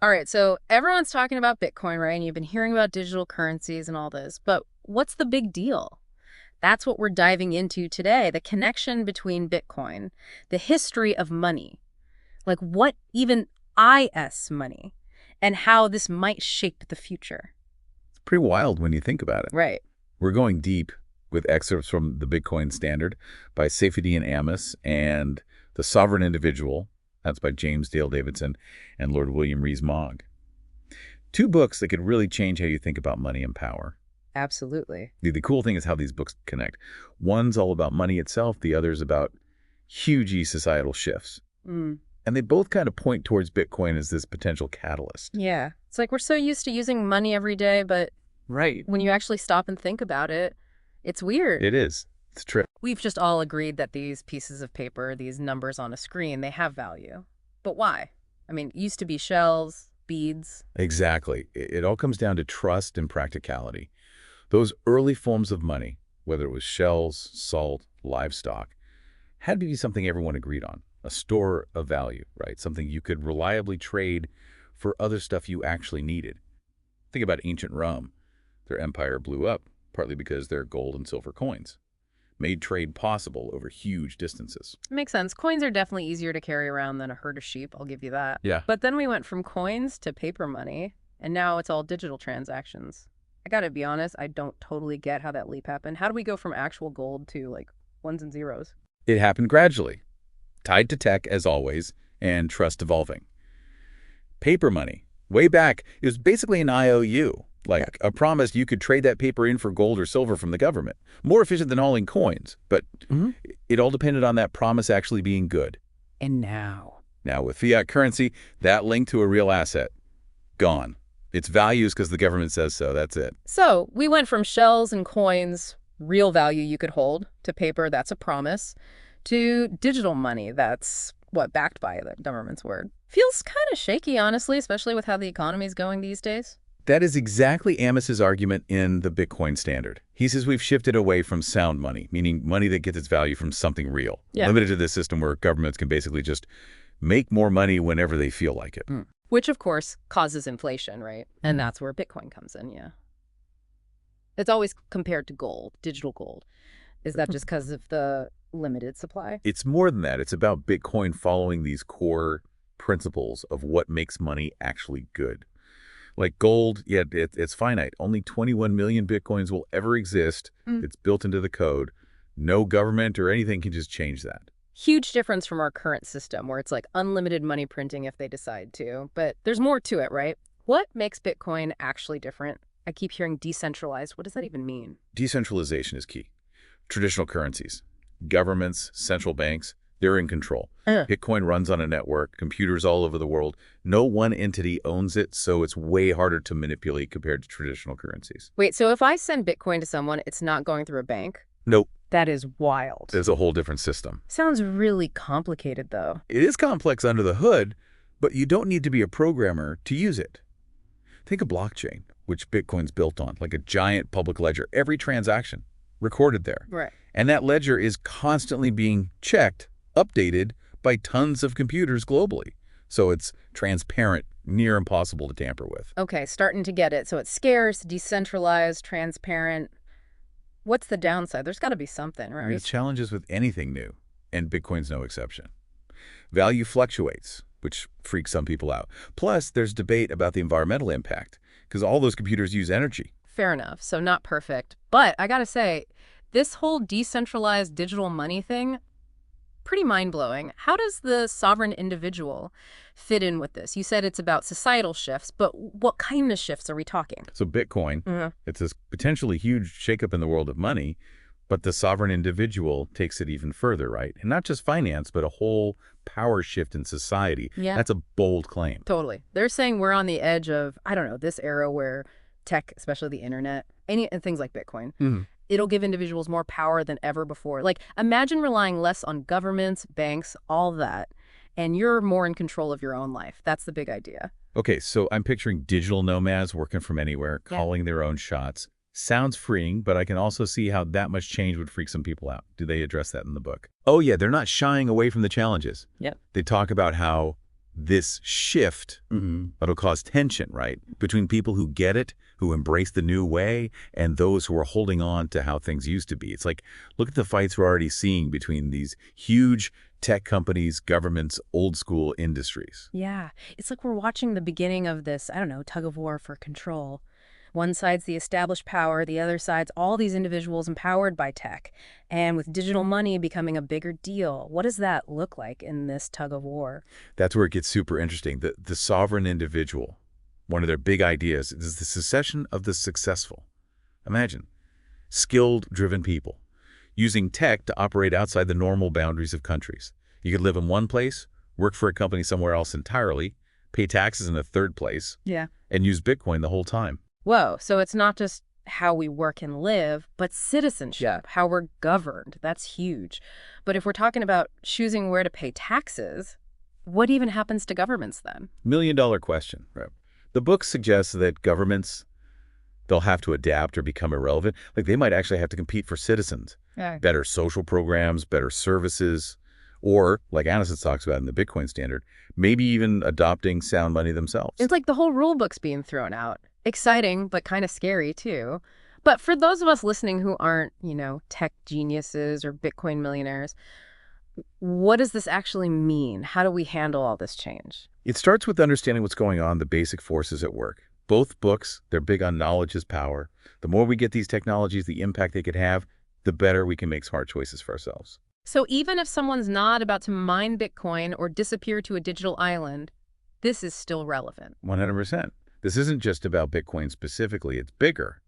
All right, so everyone's talking about Bitcoin, right? And you've been hearing about digital currencies and all this, but what's the big deal? That's what we're diving into today, the connection between Bitcoin, the history of money, like what even is money, and how this might shape the future. It's pretty wild when you think about it. Right. We're going deep with excerpts from the Bitcoin Standard by Saifedean Ammous and The Sovereign Individual. That's by James Dale Davidson and Lord William Rees-Mogg. Two books that could really change how you think about money and power. Absolutely. The cool thing is how these books connect. One's all about money itself. The other's about huge societal shifts. Mm. And they both kind of point towards Bitcoin as this potential catalyst. Yeah. It's like we're so used to using money every day, but Right. when you actually stop and think about it, it's weird. It is. It's a trip. We've just all agreed that these pieces of paper, these numbers on a screen, they have value. But why? I mean, it used to be shells, beads. Exactly. It all comes down to trust and practicality. Those early forms of money, whether it was shells, salt, livestock, had to be something everyone agreed on, a store of value, right? Something you could reliably trade for other stuff you actually needed. Think about ancient Rome. Their empire blew up, partly because their gold and silver coins made trade possible over huge distances. Makes sense. Coins are definitely easier to carry around than a herd of sheep, I'll give you that. Yeah. But then we went from coins to paper money, and now it's all digital transactions. I gotta be honest, I don't totally get how that leap happened. How do we go from actual gold to, like, ones and zeros? It happened gradually, tied to tech as always, and trust evolving. Paper money, way back, it was basically an IOU, like a promise you could trade that paper in for gold or silver from the government. More efficient than hauling coins, but it all depended on that promise actually being good. And now? Now, with fiat currency, that link to a real asset, gone. Its value is because the government says so, that's it. So we went from shells and coins, real value you could hold, to paper, that's a promise, to digital money, that's, what, backed by the government's word. Feels kind of shaky, honestly, especially with how the economy's going these days. That is exactly Ammous's argument in the Bitcoin Standard. He says we've shifted away from sound money, meaning money that gets its value from something real, limited to this system where governments can basically just make more money whenever they feel like it. Which, of course, causes inflation, right? And that's where Bitcoin comes in, yeah. It's always compared to gold, digital gold. Is that just because of the limited supply? It's more than that. It's about Bitcoin following these core principles of what makes money actually good. Like gold, yeah, it's finite. Only 21 million Bitcoins will ever exist. It's built into the code. No government or anything can just change that. Huge difference from our current system where it's like unlimited money printing if they decide to. But there's more to it, right? What makes Bitcoin actually different? I keep hearing decentralized. What does that even mean? Decentralization is key. Traditional currencies, governments, central banks, they're in control. Bitcoin runs on a network, computers all over the world. No one entity owns it, so it's way harder to manipulate compared to traditional currencies. Wait, so if I send Bitcoin to someone, it's not going through a bank? Nope. That is wild. There's a whole different system. Sounds really complicated, though. It is complex under the hood, but you don't need to be a programmer to use it. Think of blockchain, which Bitcoin's built on, like a giant public ledger. Every transaction recorded there. Right. And that ledger is constantly being checked, updated by tons of computers globally. So it's transparent, near impossible to tamper with. Okay, starting to get it. So it's scarce, decentralized, transparent. What's the downside? There's got to be something, right? There's challenges with anything new, and Bitcoin's no exception. Value fluctuates, which freaks some people out. Plus, there's debate about the environmental impact, because all those computers use energy. Fair enough. So not perfect. But I got to say, this whole decentralized digital money thing, pretty mind-blowing. How does the sovereign individual fit in with this? You said it's about societal shifts, but what kind of shifts are we talking? So Bitcoin, it's this potentially huge shakeup in the world of money, but the sovereign individual takes it even further, right? And not just finance, but a whole power shift in society. Yeah. That's a bold claim. Totally. They're saying we're on the edge of, I don't know, this era where tech, especially the internet, and things like Bitcoin, it'll give individuals more power than ever before. Like, imagine relying less on governments, banks, all that, and you're more in control of your own life. That's the big idea. Okay, so I'm picturing digital nomads working from anywhere, calling their own shots. Sounds freeing, but I can also see how that much change would freak some people out. Do they address that in the book? Oh yeah, they're not shying away from the challenges. Yep. They talk about how this shift that'll cause tension, right? Between people who get it, who embrace the new way, and those who are holding on to how things used to be. It's like, look at the fights we're already seeing between these huge tech companies, governments, old school industries. Yeah, it's like we're watching the beginning of this, I don't know, tug of war for control. One side's the established power, the other side's all these individuals empowered by tech. And with digital money becoming a bigger deal, what does that look like in this tug of war? That's where it gets super interesting. The sovereign individual, one of their big ideas is the secession of the successful. Imagine, skilled, driven people using tech to operate outside the normal boundaries of countries. You could live in one place, work for a company somewhere else entirely, pay taxes in a third place, Yeah. and use Bitcoin the whole time. Whoa, so it's not just how we work and live, but citizenship, how we're governed. That's huge. But if we're talking about choosing where to pay taxes, what even happens to governments then? $1 million question. Right. The book suggests that governments, they'll have to adapt or become irrelevant. Like they might actually have to compete for citizens. Yeah. Better social programs, better services, or, like Aniston talks about in the Bitcoin Standard, maybe even adopting sound money themselves. It's like the whole rule book's being thrown out. Exciting, but kind of scary, too. But for those of us listening who aren't, tech geniuses or Bitcoin millionaires, what does this actually mean? How do we handle all this change? It starts with understanding what's going on, the basic forces at work. Both books, they're big on knowledge is power. The more we get these technologies, the impact they could have, the better we can make smart choices for ourselves. So even if someone's not about to mine Bitcoin or disappear to a digital island, this is still relevant. 100%. This isn't just about Bitcoin specifically. It's bigger.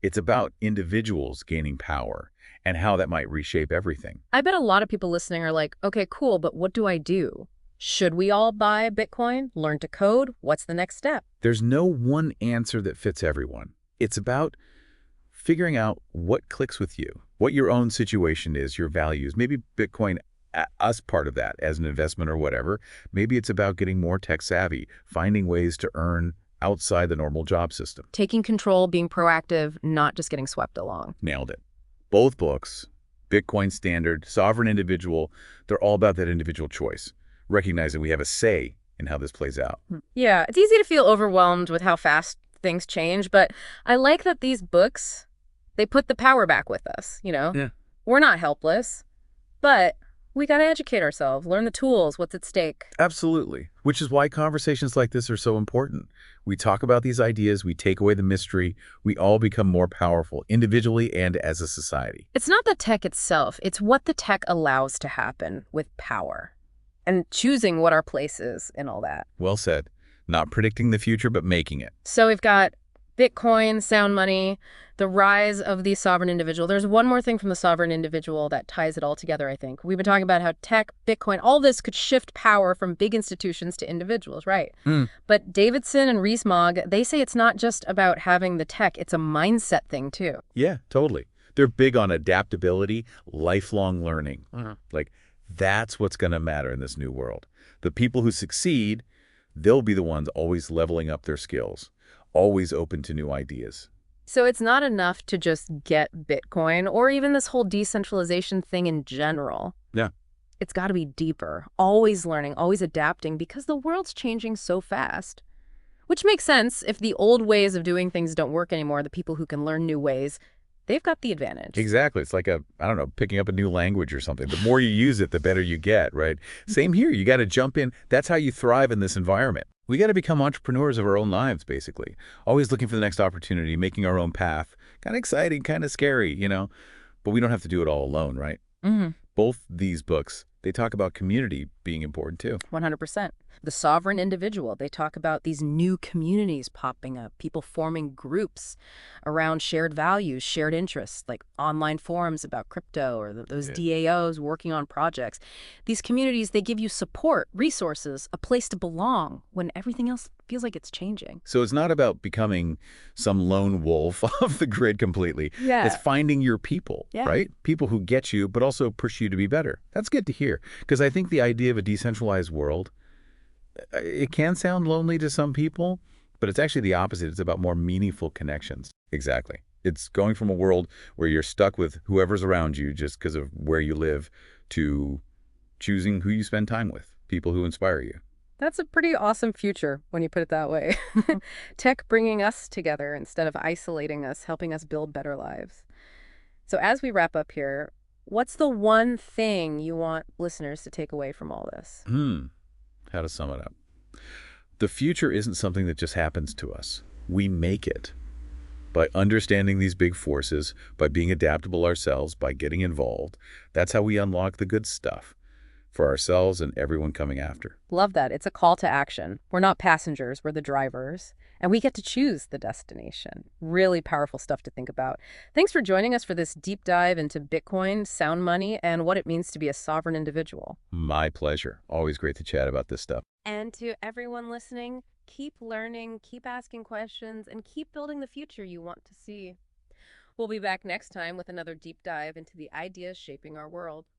It's about individuals gaining power and how that might reshape everything. I bet a lot of people listening are like, okay, cool, but what do I do? Should we all buy Bitcoin? Learn to code? What's the next step? There's no one answer that fits everyone. It's about figuring out what clicks with you, what your own situation is, your values. Maybe Bitcoin, us part of that as an investment or whatever. Maybe it's about getting more tech savvy, finding ways to earn outside the normal job system. Taking control, being proactive, not just getting swept along. Nailed it. Both books, Bitcoin Standard, Sovereign Individual, they're all about that individual choice, recognizing we have a say in how this plays out. Yeah, it's easy to feel overwhelmed with how fast things change, but I like that these books, they put the power back with us, Yeah. We're not helpless, but we got to educate ourselves, learn the tools, what's at stake. Absolutely. Which is why conversations like this are so important. We talk about these ideas, we take away the mystery, we all become more powerful individually and as a society. It's not the tech itself, it's what the tech allows to happen with power and choosing what our place is in all that. Well said. Not predicting the future, but making it. So we've got Bitcoin, sound money, the rise of the sovereign individual. There's one more thing from the sovereign individual that ties it all together, I think. We've been talking about how tech, Bitcoin, all this could shift power from big institutions to individuals, right? But Davidson and Rees-Mogg, they say it's not just about having the tech, it's a mindset thing too. Yeah, totally. They're big on adaptability, lifelong learning. Like, that's what's going to matter in this new world. The people who succeed, they'll be the ones always leveling up their skills, always open to new ideas. So it's not enough to just get Bitcoin or even this whole decentralization thing in general. Yeah. It's got to be deeper, always learning, always adapting because the world's changing so fast. Which makes sense. If the old ways of doing things don't work anymore, the people who can learn new ways, they've got the advantage. Exactly. It's like picking up a new language or something. The more you use it, the better you get, right? Same here. You got to jump in. That's how you thrive in this environment. We got to become entrepreneurs of our own lives, basically. Always looking for the next opportunity, making our own path. Kind of exciting, kind of scary, But we don't have to do it all alone, right? Both these books, they talk about community being important too. 100%. The sovereign individual, they talk about these new communities popping up, people forming groups around shared values, shared interests, like online forums about crypto or those DAOs working on projects. These communities, they give you support, resources, a place to belong when everything else feels like it's changing. So it's not about becoming some lone wolf off the grid completely. Yeah. It's finding your people, right? People who get you, but also push you to be better. That's good to hear. Because I think the idea of a decentralized world, it can sound lonely to some people, but it's actually the opposite. It's about more meaningful connections. Exactly. It's going from a world where you're stuck with whoever's around you just because of where you live to choosing who you spend time with, people who inspire you. That's a pretty awesome future when you put it that way. Tech bringing us together instead of isolating us, helping us build better lives. So, as we wrap up here, what's the one thing you want listeners to take away from all this? Hmm. How to sum it up? The future isn't something that just happens to us. We make it. By understanding these big forces, by being adaptable ourselves, by getting involved, that's how we unlock the good stuff for ourselves and everyone coming after. Love that. It's a call to action. We're not passengers, we're the drivers, and we get to choose the destination. Really powerful stuff to think about. Thanks for joining us for this deep dive into Bitcoin, sound money, and what it means to be a sovereign individual. My pleasure. Always great to chat about this stuff. And to everyone listening, keep learning, keep asking questions, and keep building the future you want to see. We'll be back next time with another deep dive into the ideas shaping our world.